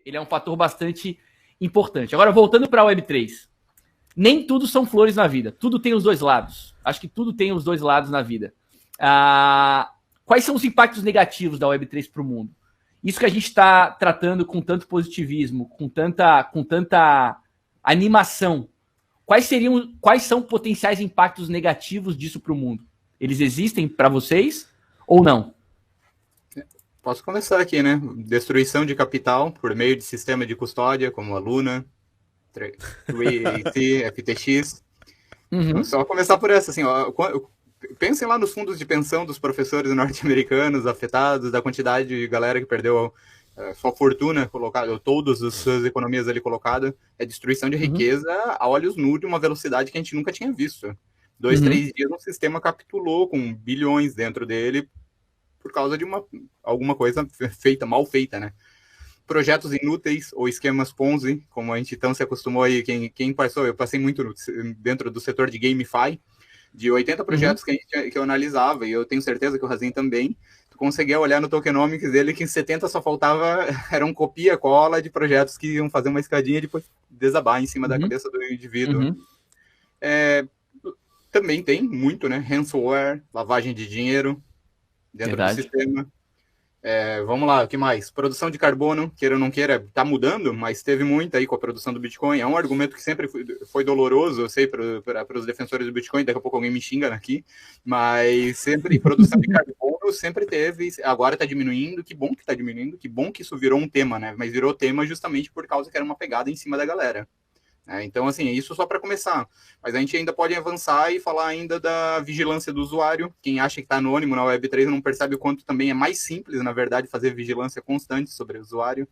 ele é um fator bastante importante. Agora, voltando para a Web3. Nem tudo são flores na vida. Tudo tem os dois lados. Acho que tudo tem os dois lados na vida. Quais são os impactos negativos da Web3 para o mundo? Isso que a gente está tratando com tanto positivismo, com tanta animação. Quais são potenciais impactos negativos disso para o mundo? Eles existem para vocês ou não? Posso começar aqui, né? Destruição de capital por meio de sistema de custódia, como a Luna, FTX. Então, só começar por essa, assim, ó, pensem lá nos fundos de pensão dos professores norte-americanos afetados, da quantidade de galera que perdeu sua fortuna colocada, todas as suas economias ali colocadas. É destruição de riqueza a olhos nus de uma velocidade que a gente nunca tinha visto. 2, 3 dias um sistema capitulou com bilhões dentro dele por causa de alguma coisa mal feita, né? Projetos inúteis ou esquemas Ponzi, como a gente então se acostumou aí, quem passou, eu passei muito dentro do setor de GameFi, de 80 projetos que eu analisava, e eu tenho certeza que o Razin também, tu conseguia olhar no tokenomics dele que em 70 só faltava, eram copia-cola de projetos que iam fazer uma escadinha e depois desabar em cima da cabeça do indivíduo. Também tem muito, né, ransomware, lavagem de dinheiro dentro do sistema. Vamos lá, o que mais? Produção de carbono, queira ou não queira, tá mudando, mas teve muito aí com a produção do Bitcoin. É um argumento que sempre foi doloroso, eu sei, para os defensores do Bitcoin, daqui a pouco alguém me xinga aqui, mas sempre produção de carbono sempre teve, agora tá diminuindo, que bom que tá diminuindo, que bom que isso virou um tema, né? Mas virou tema justamente por causa que era uma pegada em cima da galera. Então, assim, isso só para começar. Mas a gente ainda pode avançar e falar ainda da vigilância do usuário. Quem acha que está anônimo na Web3 não percebe o quanto também é mais simples, na verdade, fazer vigilância constante sobre o usuário.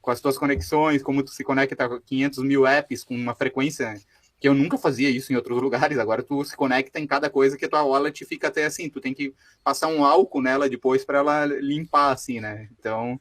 Com as tuas conexões, como tu se conecta com 500 mil apps com uma frequência que eu nunca fazia isso em outros lugares. Agora tu se conecta em cada coisa que a tua wallet fica até assim. Tu tem que passar um álcool nela depois para ela limpar, assim, né? Então,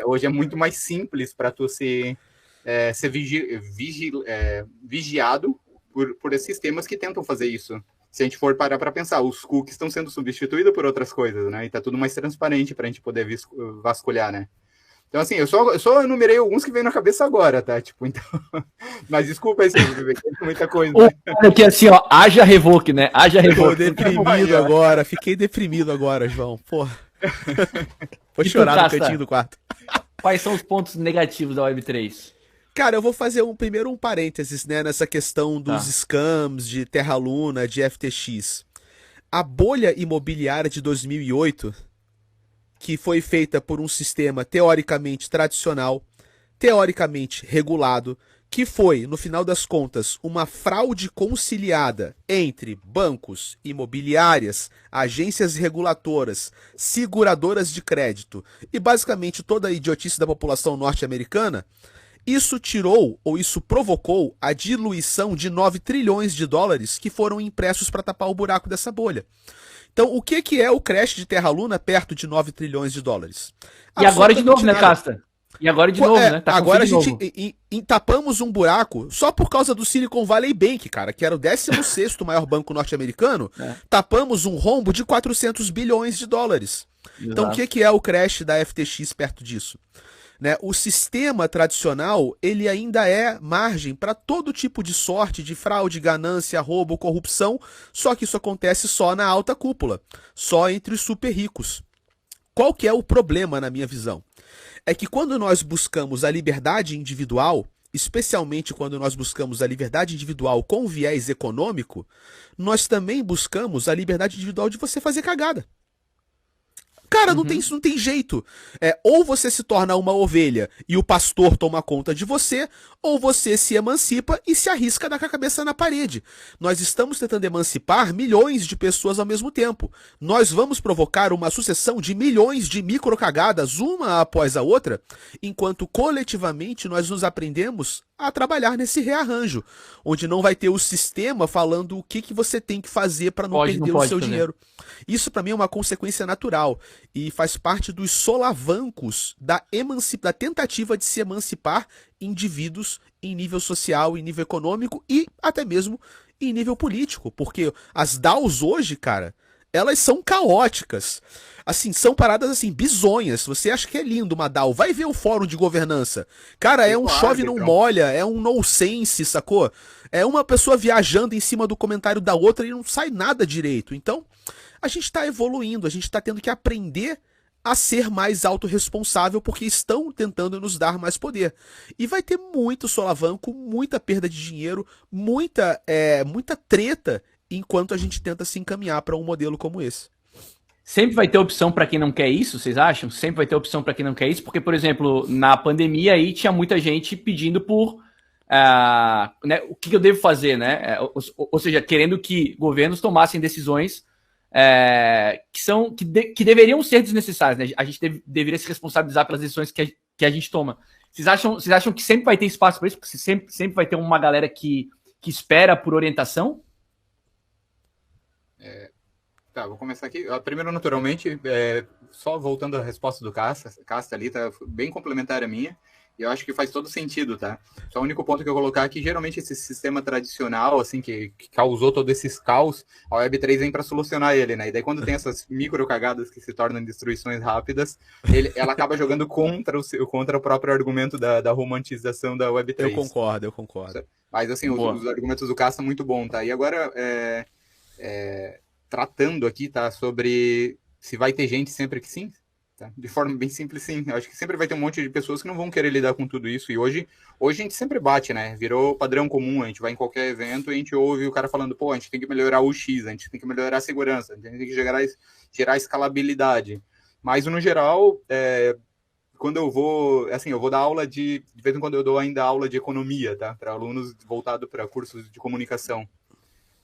hoje é muito mais simples para tu ser vigiado por esses sistemas que tentam fazer isso. Se a gente for parar para pensar, os cookies estão sendo substituídos por outras coisas, né? E tá tudo mais transparente para a gente poder vasculhar, né? Então, assim, eu só enumerei alguns que veio na cabeça agora, tá? Tipo, então... Mas desculpa aí, tem muita coisa. Né? Aqui assim, ó, haja revoke, né? Haja revoke. Tô deprimido agora, fiquei deprimido agora, João. Porra. Vou chorar no cantinho do quarto. Quais são os pontos negativos da Web3? Cara, eu vou fazer primeiro um parênteses, né, nessa questão dos scams, de Terra Luna, de FTX. A bolha imobiliária de 2008, que foi feita por um sistema teoricamente tradicional, teoricamente regulado, que foi, no final das contas, uma fraude conciliada entre bancos, imobiliárias, agências reguladoras, seguradoras de crédito e basicamente toda a idiotice da população norte-americana. Isso tirou, ou isso provocou, a diluição de 9 trilhões de dólares que foram impressos para tapar o buraco dessa bolha. Então, o que é o crash de Terra Luna perto de 9 trilhões de dólares? E agora de novo, né, Casta? E agora de novo, né? Tá agora a gente tapamos um buraco só por causa do Silicon Valley Bank, cara, que era o 16º maior banco norte-americano. Tapamos um rombo de 400 bilhões de dólares. Exato. Então, o que é o crash da FTX perto disso? Né, o sistema tradicional, ele ainda é margem para todo tipo de sorte, de fraude, ganância, roubo, corrupção, só que isso acontece só na alta cúpula, só entre os super ricos. Qual que é o problema, na minha visão? É que quando nós buscamos a liberdade individual, especialmente quando nós buscamos a liberdade individual com viés econômico, nós também buscamos a liberdade individual de você fazer cagada. Cara, não tem jeito. Ou você se torna uma ovelha e o pastor toma conta de você, ou você se emancipa e se arrisca a dar com a cabeça na parede. Nós estamos tentando emancipar milhões de pessoas ao mesmo tempo. Nós vamos provocar uma sucessão de milhões de microcagadas, uma após a outra, enquanto coletivamente nós nos aprendemos a trabalhar nesse rearranjo, onde não vai ter o sistema falando o que você tem que fazer para não perder o seu dinheiro. Isso para mim é uma consequência natural e faz parte dos solavancos da tentativa de se emancipar indivíduos em nível social, em nível econômico e até mesmo em nível político, porque as DAOs hoje, cara, elas são caóticas. Assim, são paradas assim, bizonhas. Você acha que é lindo uma DAO, vai ver o fórum de governança. Cara, é um chove não molha, é um nonsense, sacou? É uma pessoa viajando em cima do comentário da outra e não sai nada direito. Então, a gente tá evoluindo, a gente tá tendo que aprender a ser mais autorresponsável, porque estão tentando nos dar mais poder. E vai ter muito solavanco, muita perda de dinheiro, muita treta, enquanto a gente tenta se encaminhar para um modelo como esse. Sempre vai ter opção para quem não quer isso, vocês acham? Sempre vai ter opção para quem não quer isso, porque, por exemplo, na pandemia aí tinha muita gente pedindo por né, o que eu devo fazer, né? Ou seja, querendo que governos tomassem decisões que deveriam ser desnecessárias, né? A gente deveria se responsabilizar pelas decisões que a gente toma. Vocês acham que sempre vai ter espaço para isso? Porque sempre vai ter uma galera que espera por orientação? Tá, vou começar aqui. Primeiro, naturalmente, só voltando à resposta do Casta ali, tá bem complementar a minha. E eu acho que faz todo sentido, tá? Só o único ponto que eu colocar aqui, geralmente esse sistema tradicional, assim, que causou todo esses caos, a Web3 vem para solucionar ele, né? E daí quando tem essas micro cagadas que se tornam destruições rápidas, ela acaba jogando contra o próprio argumento da romantização da Web3. Eu concordo. Mas, assim, os argumentos do Casta são muito bons, tá? E agora, tratando aqui, tá, sobre se vai ter gente sempre que sim, tá? De forma bem simples, sim. Eu acho que sempre vai ter um monte de pessoas que não vão querer lidar com tudo isso. E hoje a gente sempre bate, né? Virou padrão comum. A gente vai em qualquer evento e a gente ouve o cara falando, pô, a gente tem que melhorar o X, a gente tem que melhorar a segurança, a gente tem que gerar escalabilidade. Mas, no geral, quando eu vou, assim, eu vou dar aula de vez em quando eu dou ainda aula de economia, tá? Para alunos voltado para cursos de comunicação.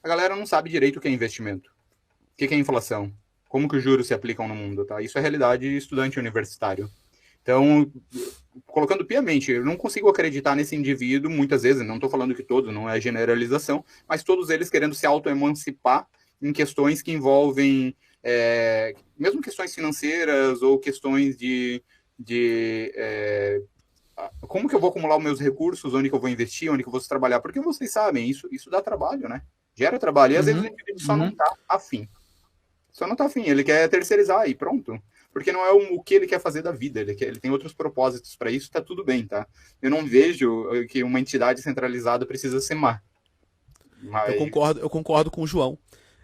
A galera não sabe direito o que é investimento. O que é inflação? Como que os juros se aplicam no mundo, tá? Isso é realidade de estudante universitário. Então, colocando piamente, eu não consigo acreditar nesse indivíduo, muitas vezes, não estou falando que todos, não é generalização, mas todos eles querendo se auto-emancipar em questões que envolvem, mesmo questões financeiras ou questões de como que eu vou acumular os meus recursos, onde que eu vou investir, onde que eu vou trabalhar, porque vocês sabem, isso dá trabalho, né? Gera trabalho, e às vezes o indivíduo só não está afim. Só não tá afim, ele quer terceirizar e pronto. Porque não é o que ele quer fazer da vida, ele tem outros propósitos para isso, tá tudo bem, tá? Eu não vejo que uma entidade centralizada precisa ser má. Mas... Eu concordo com o João.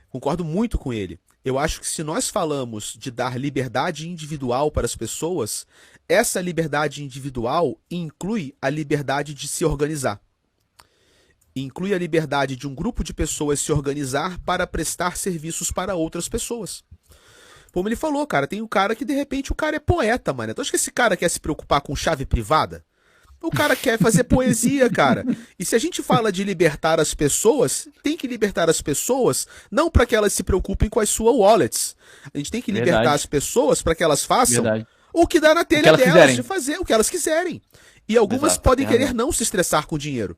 Concordo muito com ele. Eu acho que se nós falamos de dar liberdade individual para as pessoas, essa liberdade individual inclui a liberdade de se organizar. Inclui a liberdade de um grupo de pessoas se organizar para prestar serviços para outras pessoas. Como ele falou, cara, tem um cara que de repente o cara é poeta, mano. Então acho que esse cara quer se preocupar com chave privada? O cara quer fazer poesia, cara. E se a gente fala de libertar as pessoas, tem que libertar as pessoas não para que elas se preocupem com as suas wallets. A gente tem que libertar as pessoas para que elas façam o que dá na telha delas de fazer o que elas quiserem. E algumas podem querer não se estressar com dinheiro.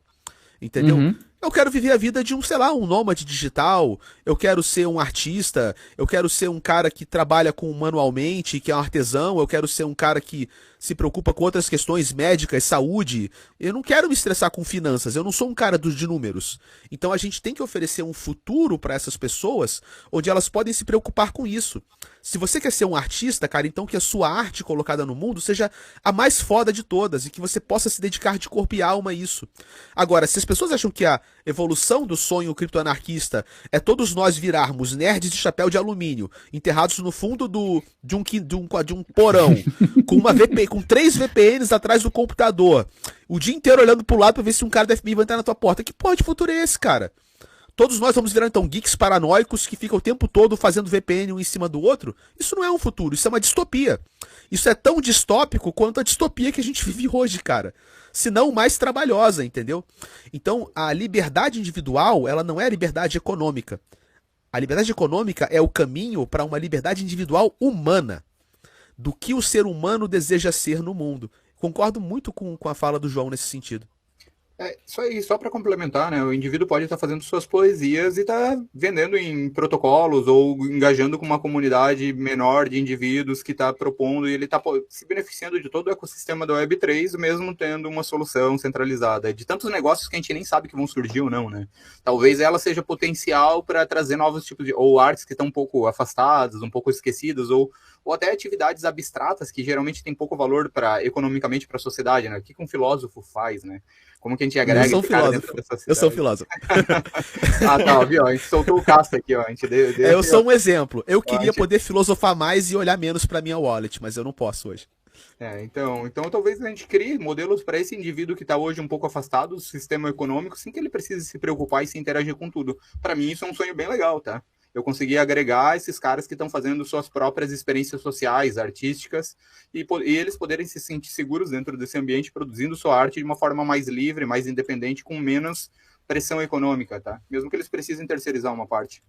Entendeu? Eu quero viver a vida de um nômade digital, eu quero ser um artista, eu quero ser um cara que trabalha manualmente, que é um artesão, eu quero ser um cara que se preocupa com outras questões médicas, saúde. Eu não quero me estressar com finanças, eu não sou um cara de números. Então a gente tem que oferecer um futuro para essas pessoas onde elas podem se preocupar com isso. Se você quer ser um artista, cara, então que a sua arte colocada no mundo seja a mais foda de todas e que você possa se dedicar de corpo e alma a isso. Agora, se as pessoas acham que a evolução do sonho criptoanarquista é todos nós virarmos nerds de chapéu de alumínio, enterrados no fundo de um porão, com 3 VPNs atrás do computador, o dia inteiro olhando pro lado pra ver se um cara da FBI vai entrar na tua porta. Que porra de futuro é esse, cara? Todos nós vamos virar, então, geeks paranoicos que ficam o tempo todo fazendo VPN um em cima do outro? Isso não é um futuro, isso é uma distopia. Isso é tão distópico quanto a distopia que a gente vive hoje, cara. Se não mais trabalhosa, entendeu? Então, a liberdade individual, ela não é a liberdade econômica. A liberdade econômica é o caminho para uma liberdade individual humana. Do que o ser humano deseja ser no mundo. Concordo muito com a fala do João nesse sentido. Isso aí, só para complementar, né? O indivíduo pode estar fazendo suas poesias e estar vendendo em protocolos ou engajando com uma comunidade menor de indivíduos que está propondo, e ele está se beneficiando de todo o ecossistema da Web3, mesmo tendo uma solução centralizada. De tantos negócios que a gente nem sabe que vão surgir ou não, né? Talvez ela seja potencial para trazer novos tipos de... ou artes que estão um pouco afastadas, um pouco esquecidas, ou até atividades abstratas que geralmente têm pouco valor economicamente para a sociedade, né? O que um filósofo faz, né? Como que a gente agrega esse cara dentro da sociedade? Eu sou um filósofo. Tá, viu? A gente soltou o Castro aqui, ó. A gente eu sou um exemplo. Eu queria poder filosofar mais e olhar menos para minha wallet, mas eu não posso hoje. Então talvez a gente crie modelos para esse indivíduo que está hoje um pouco afastado do sistema econômico, sem que ele precise se preocupar e se interagir com tudo. Para mim, isso é um sonho bem legal, tá? Eu consegui agregar esses caras que estão fazendo suas próprias experiências sociais, artísticas, e eles poderem se sentir seguros dentro desse ambiente, produzindo sua arte de uma forma mais livre, mais independente, com menos pressão econômica, tá? Mesmo que eles precisem terceirizar uma parte.